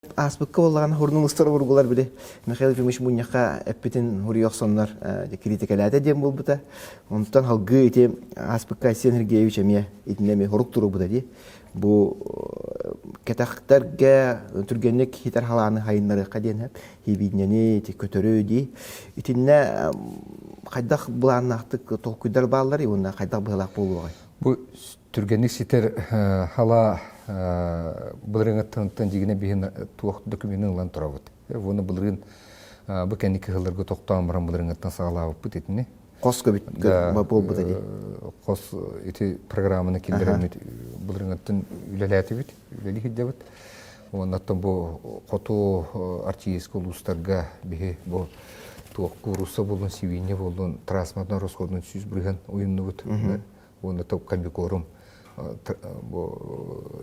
Аспыкка боллаган хорнуңустар бургулар биле. Михаил Ефимович Муньяка эппетин хуриёксоннар критикалата дем болбута. Онтан халгы эти Аспыкка Арсен Сергеевич эме итинеме хорук туру бута ди. Бу кетахтарга түргенник хитер халаны хайыннары каден хеп хибиднени ти көтөрөө ди. Итинне кайдах буланактык толкуйдар баллар уна кайдах былак болугай. Бу түргенник ситер хала Булырыңаттан жигине биһин туох документин лан турабыт. Вону булырын бу кеники хылларга токтоон баран булырыңаттан сагалабыт бут этини. Коска бит болбут эди. Кос эти программаны килдерет булырыңаттан үлеләти бит, үлели хиддебит. Оннан бу коту артист улустарга бихи бу туох курсы болон сивине болон транспортный расходун сүз бурган уюнну бут. Оны топ комбикорум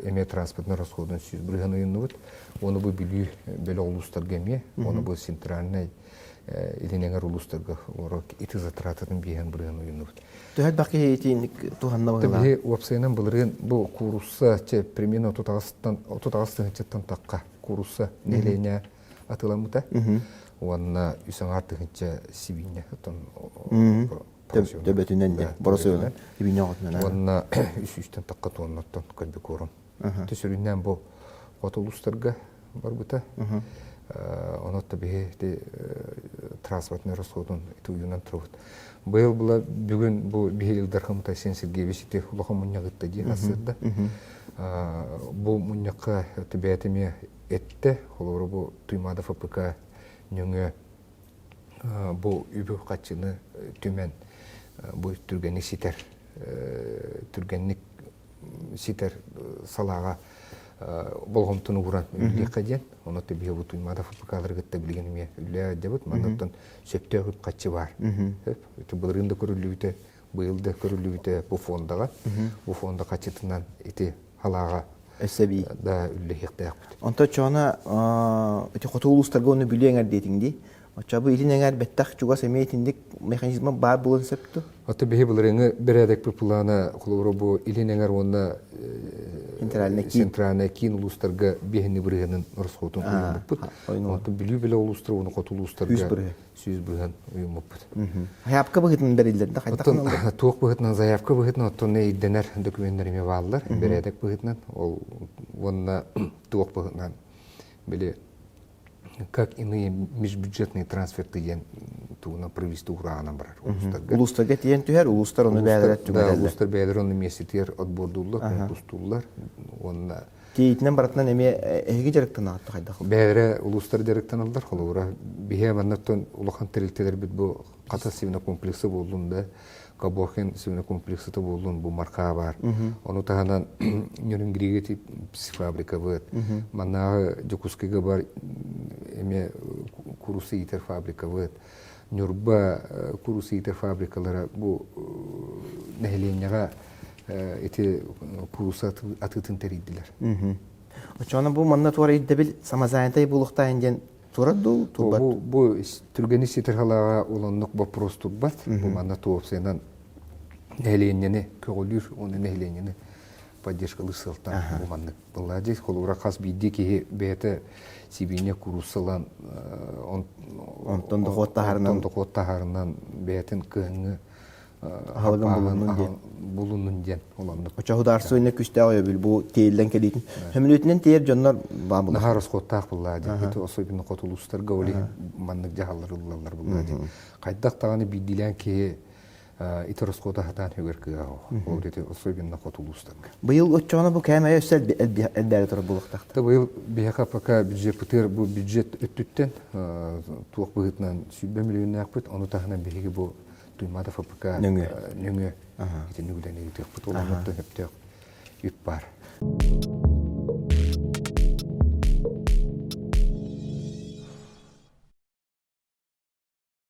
эме транспортный расходын сүз бурган уюнну бут. Оны бу билүү беле улустарга эме, оны бу центральный илинеңер улустарга орок ити затрататын биен бурган уюнну бут. Төһәт баки этин туханна багыла. Төһе вапсайнан булырын бу курсы че примерно 36-тан такка курсы нелене атыламыта. Онна үсәңартыгынча сибине тон Төбөтүнөн дә боросуна ибине атына. Онна үсүстен такка тоннаттан көлбекорум. Төсөрүннән бу котулустарга барбыта. Онотта бе транспортный расходун туюнан турут. Быйыл була бүгүн бу бихилдар хамта Арсен Сергеевич те улахан муньягытта ди асырда. Бу муньякка төбәтеме этте, холору бу туймада ФПК нөңө бу үбү качыны түмен бу түргенник ситер салага болгомтуну уран үллекке ден. Оны төбе бу туймада ФПКларга билгениме үле дебит, мандаттан сөптөгүп качы бар. Эти булрында көрүлүбүтө, быйылда көрүлүбүтө бу фондага. Бу фонда качытынан эти халага эсеби да үллекте. Онто чона эти котулустарга оны билеңер дейтиңди. Очабы илинеңер беттах чуга семейтиндик механизмы бар булын септу. Аты бихи булрыңы бередек плана кулуру бу илинеңер онна центральный кин улустарга бихини бурганын расходун уймуппут. Аты билүү беле улустар уну котулустарга сүз бурган уймуппут. Заявка быгытын берилдерде кайдакын алды. Туок быгытынан заявка быгытынан оттоне иденер документтери баллар бередек быгытынан ол онна туок быгытынан биле как иные межбюджетные трансферты ен туна провести ураганан бар улустарга. Улустарга тиен түһәр, улустар оны бәдәрәт түгәлләр. Да, улустар бәдәр оны месетер отбордуллар, конкурстуллар. Онна Кейтнен баратынан эме эге жарыктан атты кайдак. Бәдәре улустар жарыктан алдар, холора бихе маннаттан улахан терилтелер бит бу ката сивна комплексы болдунда. Кабохен сивна комплексы то болдун бу марка бар. Оны тагынан Нюрнбергге фабрика бар. Манна Жокускайга бар эме курусы итер фабрика бар. Нюрба курусы итер фабрикалары бу нехленяга эти курусы атытын теридилер. Очона бу манна туара иддебил самазаянтай булукта инден тураду турбат. Бу түргенник ситер халага улоннук вопрос турбат. Бу манна туопсенан нехленяны көгөлүр, оны нехленяны поддержкалы сылтан бу манны. Буллади холура кас бидди ки бете сибине курусалан онтон доктарынан бетин кыңы халган булунун ден оланды. Очаһудар сөйне күстә ая бил бу тейлден келитин. Хөмлөтнен тейер жоннор ба бул. Нахарыс коттак буллади. Бите особенно котулустар гавли маннык жаһаллар уллар буллади. Кайдак таганы бидилен ки итерс кота хатан хөгөркө. Ол дете особенно котулустар. Быйыл очона бу кәмә өсәл элбәре тора булыктакта. Быйыл бияка пока бюджет путер бу бюджет өттүттен туак быгытнан 7 миллион якпыт. Аны тагынан биги бу туймада ФПК нөңө ити нүгден ити путуланып төп бар.